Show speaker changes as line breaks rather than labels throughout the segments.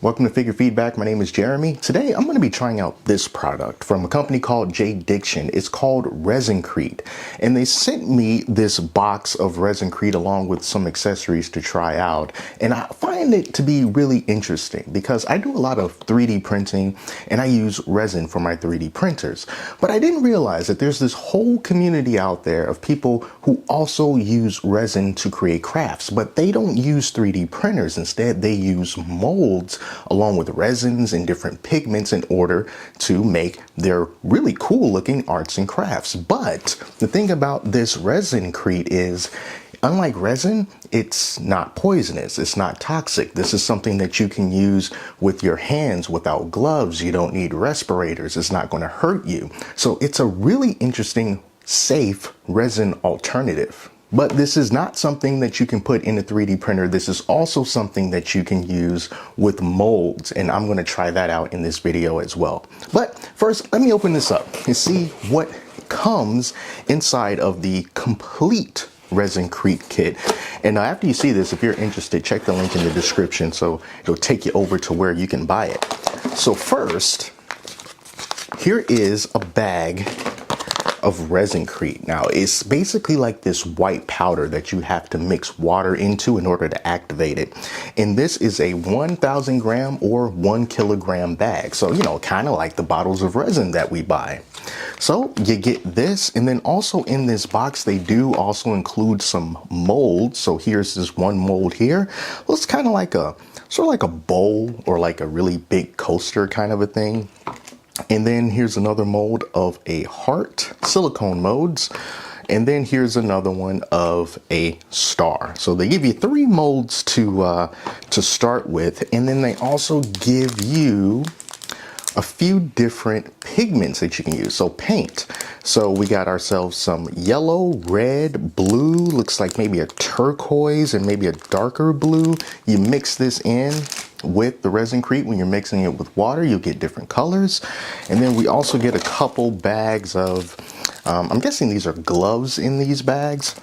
Welcome to Figure Feedback. My name is Jeremy. Today I'm going to be trying out this product from a company called JDiction. It's called ResinCrete, and they sent me this box of ResinCrete along with some accessories to try out. And I find it to be really interesting because I do a lot of 3D printing and I use resin for my 3D printers. But I didn't realize that there's this whole community out there of people who also use resin to create crafts, but they don't use 3D printers. Instead, they use molds along with resins and different pigments in order to make their really cool looking arts and crafts. But the thing about this ResinCrete is, unlike resin, it's not poisonous, it's not toxic. This is something that you can use with your hands without gloves. You don't need respirators, it's not going to hurt you. So it's a really interesting, safe resin alternative. But this is not something that you can put in a 3D printer. This is also something that you can use with molds, and I'm going to try that out in this video as well. But first, let me open this up and see what comes inside of the complete ResinCrete kit. And after you see this, if you're interested, check the link in the description so it'll take you over to where you can buy it. So first, here is a bag of ResinCrete. Now, it's basically like this white powder that you have to mix water into in order to activate it. And this is a 1,000 gram or 1 kilogram bag. So, you know, kind of like the bottles of resin that we buy. So you get this, and then also in this box, they do also include some molds. So here's this one mold here. Well, it's kind of like a, sort of like a bowl or like a really big coaster kind of a thing. And then here's another mold of a heart, silicone molds. And then here's another one of a star. So they give you 3 molds to start with. And then they also give you a few different pigments that you can use. So paint. So we got ourselves some yellow, red, blue, looks like maybe a turquoise and maybe a darker blue. You mix this in with the ResinCrete. When you're mixing it with water, you'll get different colors. And then we also get a couple bags of, I'm guessing these are gloves in these bags,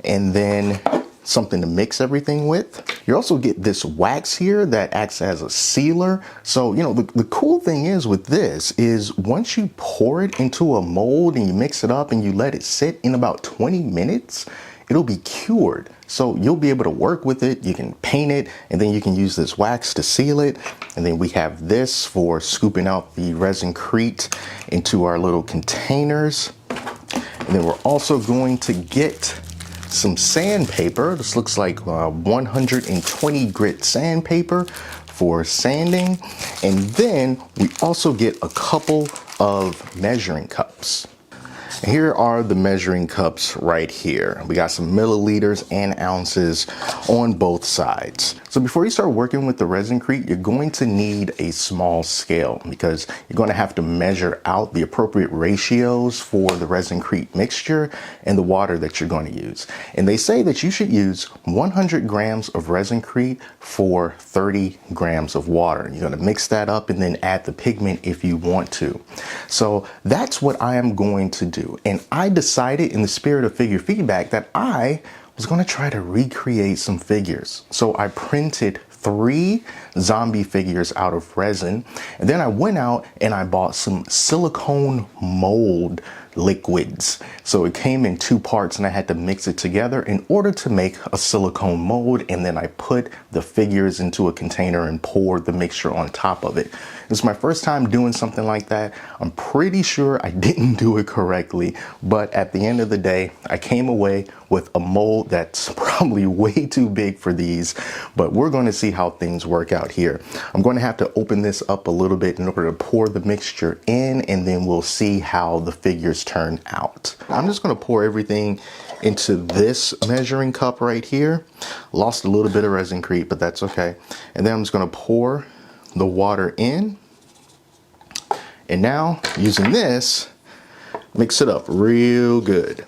and then something to mix everything with. You also get this wax here that acts as a sealer. So, you know, the cool thing is with this is once you pour it into a mold and you mix it up and you let it sit in about 20 minutes, it'll be cured. So you'll be able to work with it. You can paint it, and then you can use this wax to seal it. And then we have this for scooping out the ResinCrete into our little containers. And then we're also going to get some sandpaper. This looks like 120 grit sandpaper for sanding. And then we also get a couple of measuring cups. Here are the measuring cups right here. We got some milliliters and ounces on both sides. So before you start working with the ResinCrete, you're going to need a small scale because you're going to have to measure out the appropriate ratios for the ResinCrete mixture and the water that you're going to use. And they say that you should use 100 grams of ResinCrete for 30 grams of water. You're going to mix that up and then add the pigment if you want to. So that's what I am going to do. And I decided, in the spirit of figure feedback, that I was going to try to recreate some figures. So I printed 3 zombie figures out of resin, and then I went out and I bought some silicone mold liquids. So it came in 2 parts and I had to mix it together in order to make a silicone mold, and then I put the figures into a container and poured the mixture on top of it. This is my first time doing something like that. I'm pretty sure I didn't do it correctly, but at the end of the day, I came away with a mold that's probably way too big for these, but we're going to see how things work out here. I'm going to have to open this up a little bit in order to pour the mixture in, and then we'll see how the figures turn out. I'm just going to pour everything into this measuring cup right here. Lost a little bit of ResinCrete, but that's okay. And then I'm just going to pour the water in, and now using this, mix it up real good.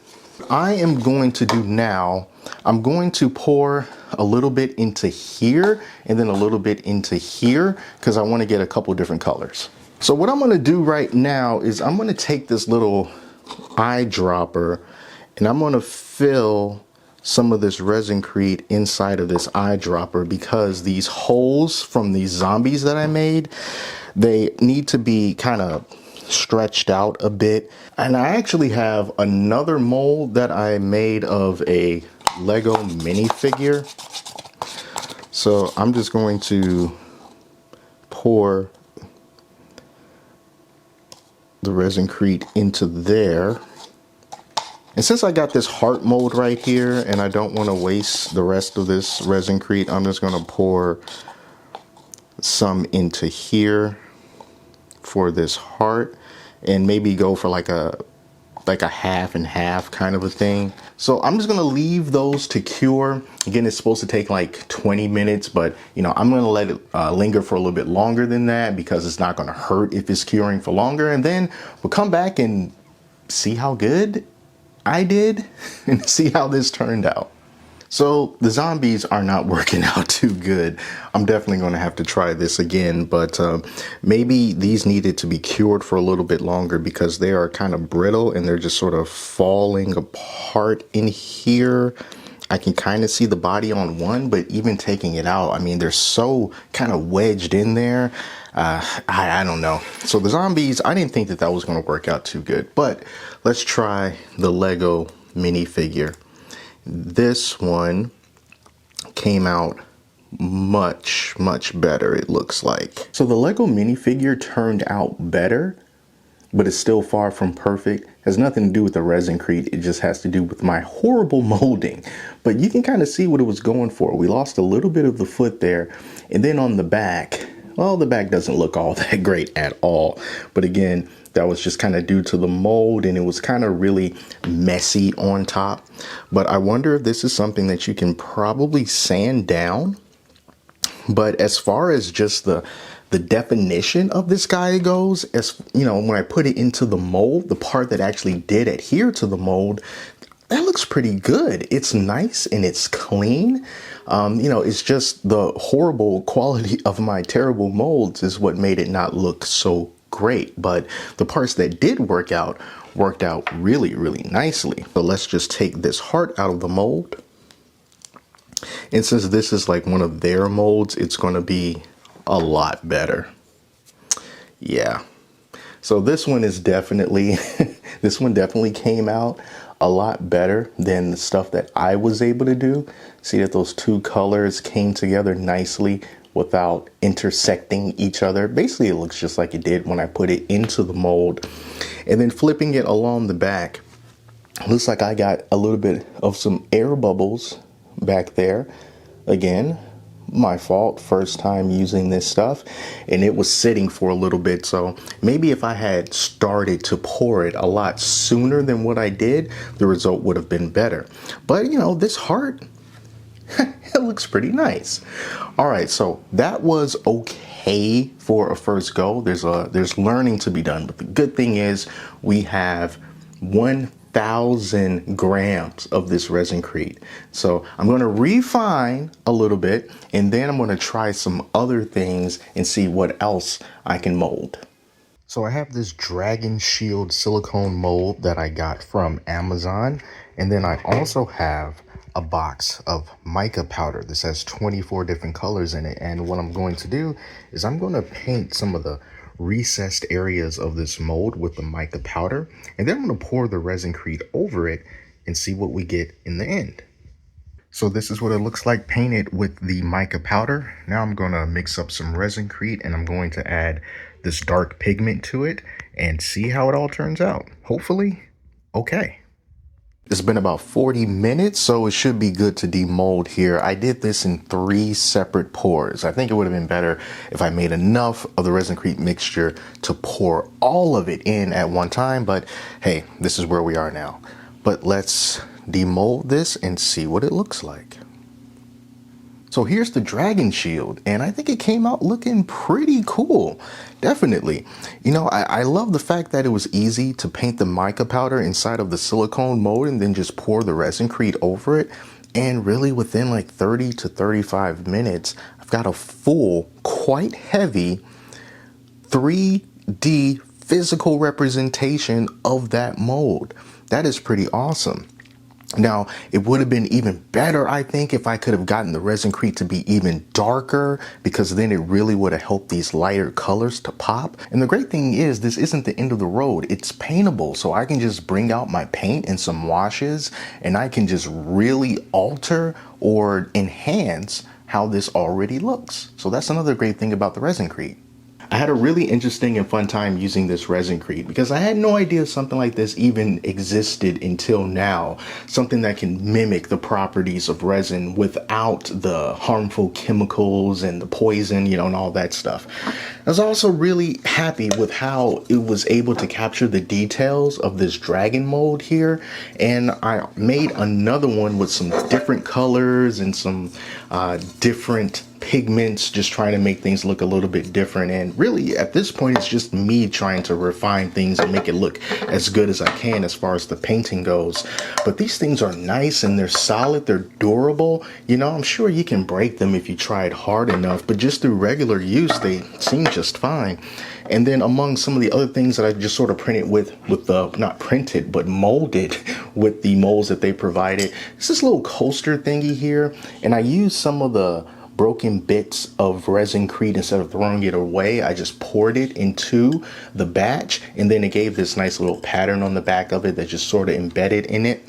I am going to do now, I'm going to pour a little bit into here and then a little bit into here because I want to get a couple different colors. So what I'm going to do right now is I'm going to take this little eyedropper and I'm going to fill some of this ResinCrete inside of this eyedropper, because these holes from these zombies that I made, they need to be kind of stretched out a bit. And I actually have another mold that I made of a Lego minifigure. So I'm just going to pour the ResinCrete into there. And since I got this heart mold right here and I don't want to waste the rest of this ResinCrete, I'm just going to pour some into here for this heart and maybe go for like a half and half kind of a thing. So I'm just going to leave those to cure. Again, it's supposed to take like 20 minutes, but you know, I'm going to let it linger for a little bit longer than that because it's not going to hurt if it's curing for longer. And then we'll come back and see how good I did and see how this turned out. So the zombies are not working out too good. I'm definitely going to have to try this again, but maybe these needed to be cured for a little bit longer because they are kind of brittle and they're just sort of falling apart in here. I can kind of see the body on one, but even taking it out, I mean, they're so kind of wedged in there. I don't know. So the zombies, I didn't think that that was going to work out too good, but let's try the Lego minifigure. This one came out much better, it looks like. So the Lego minifigure turned out better, but it's still far from perfect. Has nothing to do with the ResinCrete. It just has to do with my horrible molding. But you can kind of see what it was going for. We lost a little bit of the foot there. And then on the back, well, the back doesn't look all that great at all. But again, that was just kind of due to the mold, and it was kind of really messy on top. But I wonder if this is something that you can probably sand down. But as far as just the definition of this guy goes, as you know, when I put it into the mold, the part that actually did adhere to the mold, that looks pretty good. It's nice and it's clean. You know, it's just the horrible quality of my terrible molds is what made it not look so great. But the parts that did worked out really nicely. So let's just take this heart out of the mold. And since this is like one of their molds, it's going to be a lot better. Yeah. So this one is definitely, this one definitely came out a lot better than the stuff that I was able to do. See that those two colors came together nicely without intersecting each other. Basically, it looks just like it did when I put it into the mold. And then flipping it along the back, looks like I got a little bit of some air bubbles back there. Again, my fault, first time using this stuff, and it was sitting for a little bit. So maybe if I had started to pour it a lot sooner than what I did, the result would have been better. But you know, this heart, it looks pretty nice. All right, so that was okay for a first go. There's learning to be done, but the good thing is we have 1,000 grams of this ResinCrete. So I'm going to refine a little bit, and then I'm going to try some other things and see what else I can mold. So I have this Dragon Shield silicone mold that I got from Amazon, and then I also have a box of mica powder. This has 24 different colors in it, and what I'm going to do is I'm going to paint some of the recessed areas of this mold with the mica powder, and then I'm going to pour the ResinCrete over it and see what we get in the end. So this is what it looks like painted with the mica powder. Now I'm going to mix up some ResinCrete and I'm going to add this dark pigment to it and see how it all turns out. Hopefully, okay. It's been about 40 minutes, so it should be good to demold here. I did this in 3 separate pours. I think it would have been better if I made enough of the ResinCrete mixture to pour all of it in at one time, but hey, this is where we are now. But let's demold this and see what it looks like. So here's the Dragon Shield, and I think it came out looking pretty cool. Definitely. You know, I love the fact that it was easy to paint the mica powder inside of the silicone mold and then just pour the ResinCrete over it. And really within like 30 to 35 minutes, I've got a full, quite heavy 3D physical representation of that mold. That is pretty awesome. Now, it would have been even better, I think, if I could have gotten the ResinCrete to be even darker, because then it really would have helped these lighter colors to pop. And the great thing is, this isn't the end of the road. It's paintable, so I can just bring out my paint and some washes, and I can just really alter or enhance how this already looks. So that's another great thing about the ResinCrete. I had a really interesting and fun time using this ResinCrete because I had no idea something like this even existed until now. Something that can mimic the properties of resin without the harmful chemicals and the poison, you know, and all that stuff. I was also really happy with how it was able to capture the details of this dragon mold here. And I made another one with some different colors and some different pigments, just trying to make things look a little bit different. And really at this point, it's just me trying to refine things and make it look as good as I can as far as the painting goes. But these things are nice and they're solid, they're durable. You know, I'm sure you can break them if you try it hard enough, but just through regular use, they seem just fine. And then among some of the other things that I just sort of printed with the, not printed, but molded with the molds that they provided, it's this little coaster thingy here. And I used some of the broken bits of ResinCrete. Instead of throwing it away, I just poured it into the batch, and then it gave this nice little pattern on the back of it that just sort of embedded in it.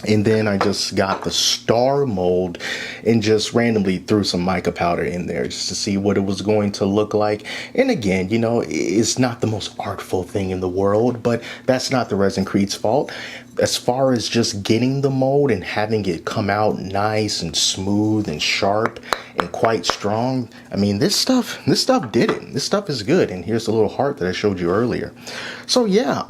And then I just got the star mold and just randomly threw some mica powder in there just to see what it was going to look like. And again, you know, it's not the most artful thing in the world, but that's not the ResinCrete's fault. As far as just getting the mold and having it come out nice and smooth and sharp and quite strong, I mean, this stuff did it. This stuff is good. And here's the little heart that I showed you earlier. So yeah,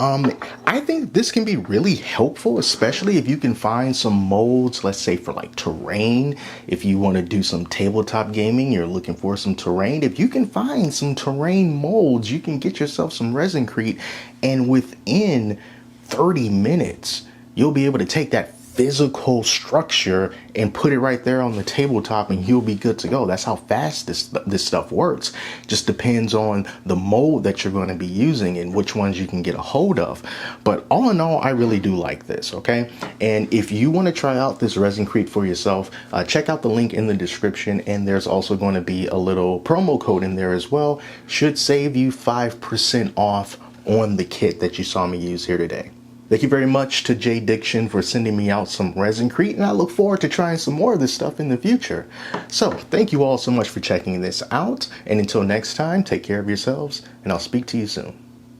I think this can be really helpful, especially if you can find some molds, let's say for like terrain. If you want to do some tabletop gaming, you're looking for some terrain. If you can find some terrain molds, you can get yourself some ResinCrete, and within 30 minutes, you'll be able to take that physical structure and put it right there on the tabletop, and you'll be good to go. That's how fast this stuff works. Just depends on the mold that you're going to be using and which ones you can get a hold of. But all in all, I really do like this, okay? And if you want to try out this ResinCrete for yourself, check out the link in the description, and there's also going to be a little promo code in there as well. Should save you 5% off on the kit that you saw me use here today. Thank you very much to JDiction for sending me out some ResinCrete, and I look forward to trying some more of this stuff in the future. So thank you all so much for checking this out, and until next time, take care of yourselves, and I'll speak to you soon.